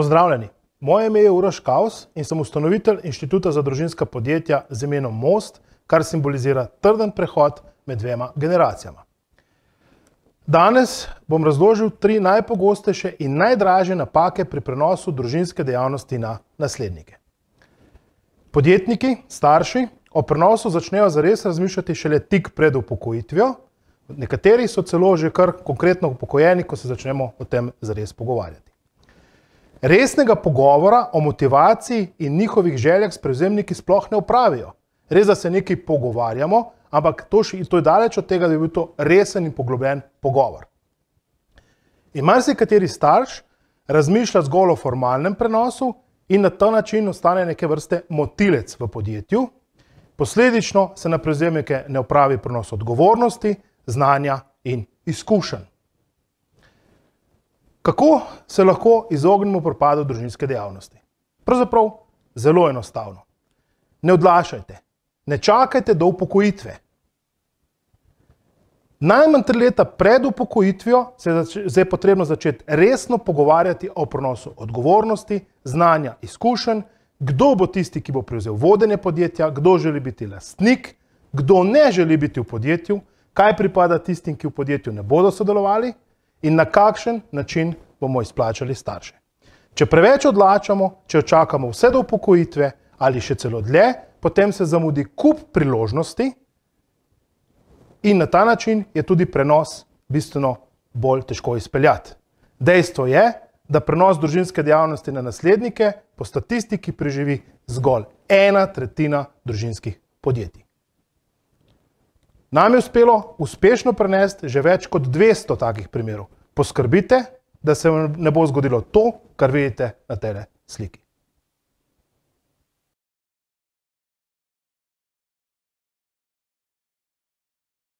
Pozdravljeni, moje ime je Uroš Kaus in sem ustanovitelj Inštituta za družinska podjetja z imenom Most, kar simbolizira trden prehod med dvema generacijama. Danes bom razložil 3 najpogostejše in najdražje napake pri prenosu družinske dejavnosti na naslednike. Podjetniki, starši, o prenosu začnejo zares razmišljati šele tik pred upokojitvijo, nekateri so celo že kar konkretno upokojeni, ko se začnemo o tem zares pogovarjati. Resnega pogovora o motivaciji in njihovih željah s prevzemniki sploh ne opravijo. Res, da se nekaj pogovarjamo, ampak to je daleč od tega, da bi bil to resen in poglobljen pogovor. In marsikateri starš razmišlja zgolj o formalnem prenosu in na ta način ostane neke vrste motilec v podjetju. Posledično se na prevzemnike ne opravi prenos odgovornosti, znanja in izkušenj. Kako se lahko izognemo propadu družinske dejavnosti? Pravzaprav zelo enostavno. Ne odlašajte, ne čakajte do upokojitve. Najmanj 3 leta pred upokojitvijo se je potrebno začeti resno pogovarjati o prenosu odgovornosti, znanja, izkušenj, kdo bo tisti, ki bo prevzel vodenje podjetja, kdo želi biti lastnik, kdo ne želi biti v podjetju, kaj pripada tistim, ki v podjetju ne bodo sodelovali in na kakšen način bomo izplačali starše. Če preveč odlačamo, če čakamo vse do upokojitve ali še celo dlje, potem se zamudi kup priložnosti in na ta način je tudi prenos bistveno bolj težko izpeljati. Dejstvo je, da prenos družinske dejavnosti na naslednike po statistiki preživi zgolj 1/3 družinskih podjetij. Nam je uspelo uspešno prenesti že več kot 200 takih primerov. Poskrbite, da se vam ne bo zgodilo to, kar vidite na tele sliki.